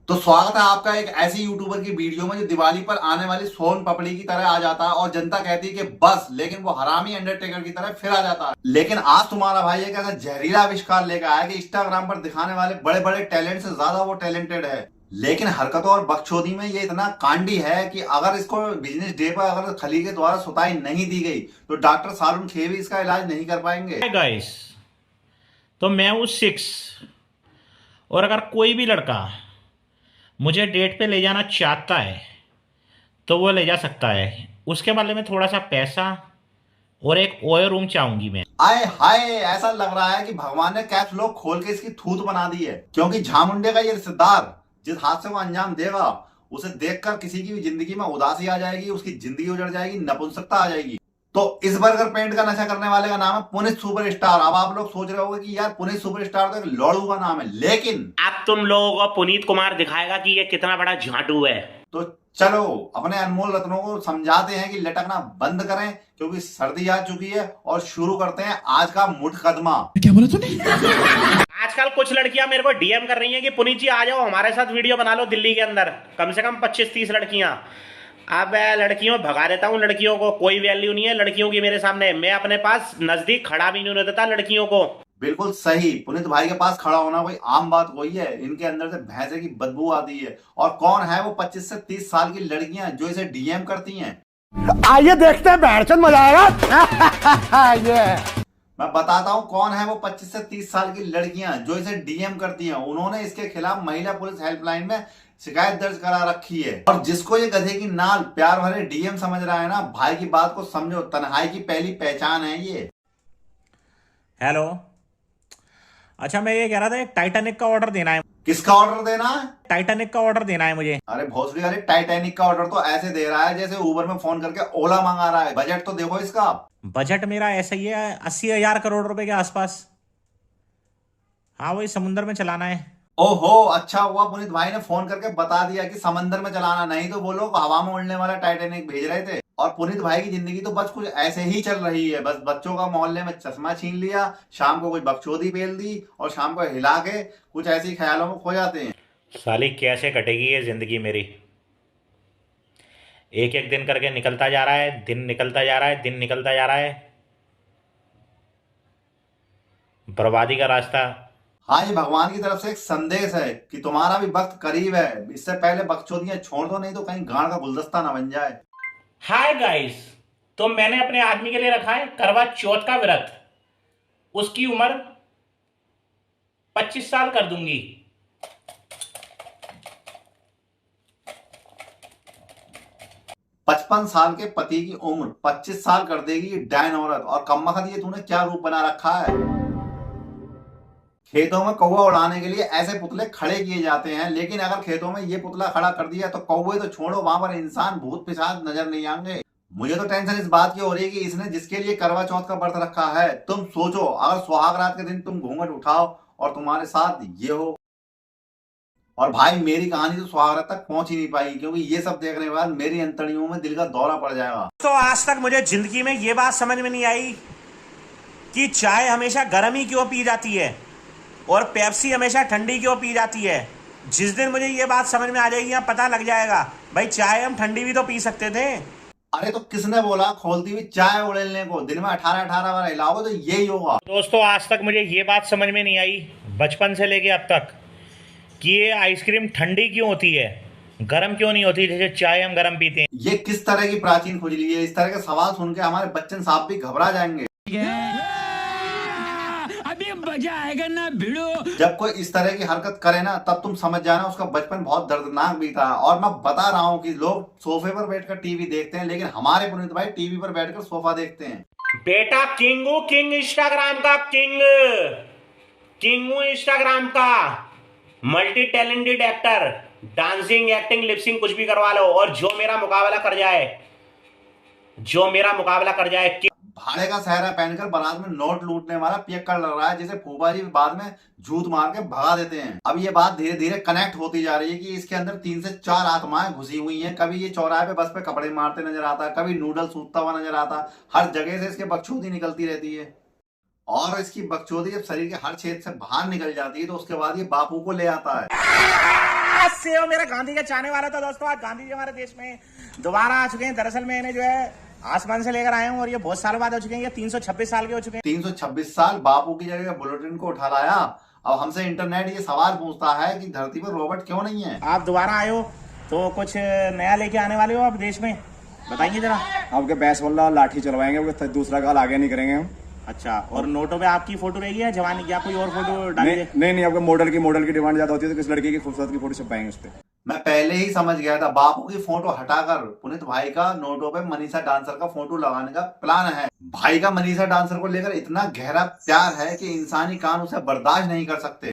तो स्वागत है आपका एक ऐसी यूट्यूबर की वीडियो में जो दिवाली पर आने वाली सोन पपड़ी की तरह आ जाता है और जनता कहती है कि बस, लेकिन वो हरामी अंडरटेकर की तरह फिर आ जाता है। लेकिन आज तुम्हारा भाई एक ऐसा जहरीला आविष्कार लेकर आया कि इंस्टाग्राम पर दिखाने वाले बड़े बड़े टैलेंट से ज्यादा वो टैलेंटेड है। लेकिन हरकतों और बकचोदी में ये इतना कांडी है कि अगर इसको बिजनेस डे पर अगर खली के द्वारा सुताई नहीं दी गई तो डॉक्टर सारुण खे भी इसका इलाज नहीं कर पाएंगे। हाय गाइस, तो मैं हूँ 6 और अगर कोई भी लड़का मुझे डेट पे ले जाना चाहता है तो वो ले जा सकता है। उसके बदले में थोड़ा सा पैसा और एक ओयो रूम चाहूंगी मैं। आए हाय, ऐसा लग रहा है कि भगवान ने कैप्स लॉक खोल के इसकी थूत बना दी है, क्योंकि झामुंडे का ये रिश्तेदार जिस हादसे को अंजाम देगा उसे देखकर किसी की भी जिंदगी में उदासी आ जाएगी, उसकी जिंदगी उजड़ जाएगी, नपुंसकता आ जाएगी। तो इस बर्गर पेंट का नशा करने वाले का नाम है पुनीत सुपरस्टार। अब आप लोग सोच रहे होंगे कि यार पुनीत सुपरस्टार तो एक लौड़ू का नाम है, लेकिन अब तुम लोगों को पुनीत कुमार दिखाएगा कि ये कितना बड़ा झाटू है। तो चलो अपने अनमोल रत्नों को समझाते हैं कि लटकना बंद करें, क्योंकि सर्दी आ चुकी है और शुरू करते हैं आज का मुठकदमा। क्या बोला तूने? आजकल कुछ लड़कियां मेरे को डीएम कर रही हैं कि पुनीत जी आ जाओ हमारे साथ वीडियो बना लो दिल्ली के अंदर। कम से कम 25-30 लड़कियां। अब लड़कियों भगा देता हूँ, लड़कियों को कोई वैल्यू नहीं है लड़कियों की मेरे सामने। मैं अपने पास नजदीक खड़ा भी नहीं होने देता लड़कियों को। बिल्कुल सही, पुनीत भाई के पास खड़ा होना कोई आम बात कोई है। इनके अंदर से भैंसे की बदबू आती है। और कौन है वो 25 से 30 साल की लड़कियां जो इसे डीएम करती हैं? आइए देखते हैं, बैठचंद मजा आएगा। ये मैं बताता हूं कौन है वो 25 से 30 साल की लड़कियां जो इसे डीएम करती हैं। उन्होंने इसके खिलाफ महिला पुलिस हेल्पलाइन में शिकायत दर्ज करा रखी है। और जिसको ये गधे की नाल प्यार भरे डीएम समझ रहा है ना, भाई की बात को समझो, तन्हाई की पहली पहचान है ये। हेलो, अच्छा मैं ये कह रहा था एक टाइटैनिक का ऑर्डर देना है। किसका ऑर्डर देना है? टाइटैनिक का ऑर्डर देना है मुझे। अरे भोसड़ी वाले, टाइटैनिक का ऑर्डर तो ऐसे दे रहा है जैसे ऊबर में फोन करके ओला मंगा रहा है। बजट तो देखो इसका। बजट मेरा ऐसा ही है 80,000 करोड़ रुपए के आसपास। हाँ, वही समुद्र में चलाना है। ओहो, अच्छा हुआ पुनीत भाई ने फोन करके बता दिया कि समंदर में चलाना, नहीं तो वो लोग हवा में उड़ने वाला टाइटैनिक भेज रहे थे। और पुनीत भाई की जिंदगी तो बस कुछ ऐसे ही चल रही है। बस बच्चों का मोहल्ले में चश्मा छीन लिया, शाम को कुछ बकचोदी पेल दी और शाम को हिला के कुछ ऐसी ख्यालों में खो जाते हैं। साली कैसे कटेगी ये जिंदगी मेरी? एक एक दिन करके निकलता जा रहा है, दिन निकलता जा रहा है, दिन निकलता जा रहा है। बर्बादी का रास्ता। हाँ, ये भगवान की तरफ से एक संदेश है कि तुम्हारा भी वक्त करीब है। इससे पहले बकचोदियां छोड़ दो, नहीं तो कहीं गाड़ का गुलदस्ता ना बन जाए। हाय गाइस, तो मैंने अपने आदमी के लिए रखा है करवा चौथ का व्रत। उसकी उम्र 25 साल कर दूंगी। पचपन साल के पति की उम्र 25 साल कर देगी ये डायन औरत। और कम्मखत, ये तूने क्या रूप बना रखा है? खेतों में कौवा उड़ाने के लिए ऐसे पुतले खड़े किए जाते हैं, लेकिन अगर खेतों में ये पुतला खड़ा कर दिया तो कौवे तो छोड़ो, वहां पर इंसान भूत पिशाच नजर नहीं आएंगे। मुझे तो टेंशन इस बात की हो रही है कि इसने जिसके लिए करवा चौथ का व्रत रखा है, तुम सोचो अगर सुहाग रात के दिन तुम घूंघट उठाओ और तुम्हारे साथ ये हो। और भाई मेरी कहानी तो सुहाग रात तक पहुंच ही नहीं पाई, क्योंकि ये सब देखने के बाद मेरी अंतड़ियों में दिल का दौरा पड़ जाएगा। तो आज तक मुझे जिंदगी में ये बात समझ में नहीं आई कि चाय हमेशा गर्म ही क्यों पी जाती है और पेप्सी हमेशा ठंडी क्यों पी जाती है। जिस दिन मुझे ये बात समझ में आ जाएगी, यहाँ पता लग जाएगा भाई चाय हम ठंडी भी तो पी सकते थे। अरे तो किसने बोला खोलती हुई चाय उड़ेलने को? दिन में 18-18 बार हिलाओगे तो यही होगा। दोस्तों, आज तक मुझे ये बात समझ में नहीं आई बचपन से लेके अब तक कि ये आइसक्रीम ठंडी क्यों होती है, गर्म क्यों नहीं होती जैसे चाय हम गर्म पीते हैं। ये किस तरह की प्राचीन खुजली है? इस तरह के सवाल सुन के हमारे बच्चन साहब भी घबरा जाएंगे। अभी मजा आएगा ना भिड़ो। जब कोई इस तरह की हरकत करे ना, तब तुम समझ जाना उसका बचपन बहुत दर्दनाक बीता है। और मैं बता रहा हूँ कि लोग सोफे पर बैठकर टीवी देखते हैं, लेकिन हमारे पुनीत भाई टीवी पर बैठकर सोफा देखते हैं। बेटा किंगू किंग, इंस्टाग्राम का किंग, किंगू इंस्टाग्राम का multi talented actor. Dancing, acting, lip syncing कुछ भी करवा लो और जो मेरा मुकाबला कर जाए भाड़े का सहरा पहनकर बारात में नोट लूटने वाला पियक्कड़ लग रहा है, जिसे फूफा जी बाद में झूठ मार के भगा देते हैं। अब ये बात धीरे धीरे कनेक्ट होती जा रही है कि इसके अंदर 3 से 4 आत्माएं घुसी हुई हैं। कभी ये चौराहे पे बस पे कपड़े मारते नजर आता, कभी नूडल सूखता हुआ नजर आता। हर जगह से इसके बकचोदी निकलती रहती है। और इसकी बकचोदी जब शरीर के हर क्षेत्र से बाहर निकल जाती है तो उसके बाद ये बापू को ले आता है। से हो मेरे गांधी के चाहने वाला। तो दोस्तों आज गांधी जी हमारे देश में दोबारा आ चुके हैं। दरअसल मैं इन्हें जो है आसमान से लेकर आया हूँ और ये बहुत साल बाद हो चुके हैं। ये 326 साल के हो चुके हैं। 326 साल बापू की जगह बुलेटिन को उठा लाया। अब हमसे इंटरनेट ये सवाल पूछता है कि धरती पर रोबोट क्यों नहीं है। आप दोबारा आए हो तो कुछ नया लेके आने वाले हो आप देश में, बताइए जरा। आपके बेसबॉल लाठी चलवाएंगे, दूसरा गाल आगे नहीं करेंगे हम। अच्छा, और नोटों पे आपकी फोटो रहेगी या जवानी की, या कोई और फोटो डालिए? नहीं, आपके मॉडल की डिमांड ज्यादा होती है तो किस लड़की की खूबसूरत की फोटो छपाएंगे उस पर। मैं पहले ही समझ गया था, बापू की फोटो हटाकर पुनीत भाई का नोटों पे मनीषा डांसर का फोटो लगाने का प्लान है। भाई का मनीषा डांसर को लेकर इतना गहरा प्यार है कि इंसानी कान उसे बर्दाश्त नहीं कर सकते।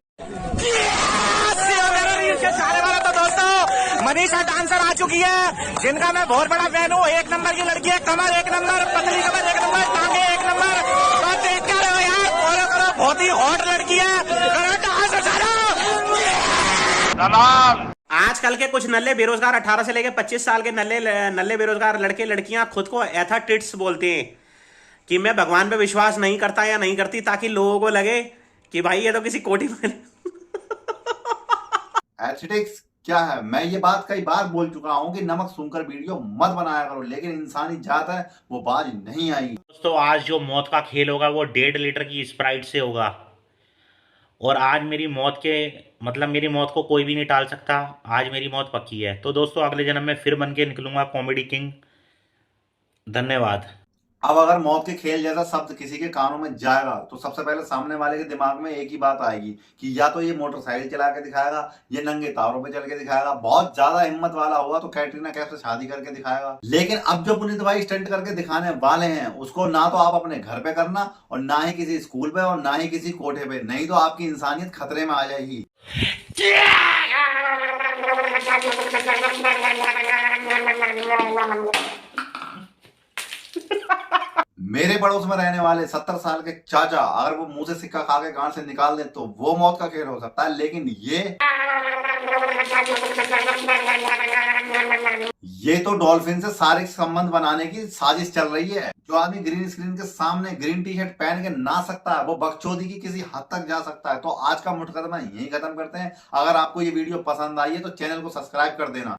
तो दोस्तों मनीषा डांसर आ चुकी है, जिनका मैं बहुत बड़ा फैन हूँ। एक नंबर की लड़की है, कमर एक नंबर, पतली कमर एक नंबर, टांगे एक नंबर। तो देख कर यार फॉलो करो, बहुत ही हॉट लड़की है। आजकल के कुछ नल्ले बेरोजगार 18 से लेकर 25 साल के नल्ले बेरोजगार लड़के लड़कियां खुद को एथेटिक्स बोलते हैं कि मैं भगवान पे विश्वास नहीं करता या नहीं करती, ताकि लोगों को लगे कि भाई ये तो किसी कोठी में। एथेटिक्स क्या है? मैं ये बात कई बार बोल चुका हूँ कि नमक सूंघकर वीडियो मत बनाया करो, लेकिन इंसानी जात है वो बाज नहीं आई। दोस्तों आज जो मौत का खेल होगा वो 1.5 लीटर की स्प्राइट से होगा, और आज मेरी मौत मेरी मौत को कोई भी नहीं टाल सकता। आज मेरी मौत पक्की है। तो दोस्तों अगले जन्म में फिर बन के निकलूंगा कॉमेडी किंग। धन्यवाद। अब अगर मौत के खेल जैसा शब्द किसी के कानों में जाएगा तो सबसे पहले सामने वाले के दिमाग में एक ही बात आएगी कि या तो ये मोटरसाइकिल चला के दिखाएगा, ये नंगे तारों पे चल के दिखाएगा, बहुत ज्यादा हिम्मत वाला होगा तो कैटरीना कैफ से शादी करके दिखाएगा। लेकिन अब जो पुनीत भाई स्टंट करके दिखाने वाले हैं उसको ना तो आप अपने घर पे करना, और ना ही किसी स्कूल पे, और ना ही किसी कोठे पे, नहीं तो आपकी इंसानियत खतरे में आ जाएगी। मेरे पड़ोस में रहने वाले 70 साल के चाचा अगर वो मुंह से सिक्का खा के गांड से निकाल दें तो वो मौत का खेल हो सकता है, लेकिन ये तो डॉल्फिन से शारीरिक संबंध बनाने की साजिश चल रही है। जो आदमी ग्रीन स्क्रीन के सामने ग्रीन टी शर्ट पहन के ना सकता है वो बकचोदी की किसी हद तक जा सकता है। तो आज का मुठकदमा यही खत्म करते हैं। अगर आपको ये वीडियो पसंद आई है तो चैनल को सब्सक्राइब कर देना।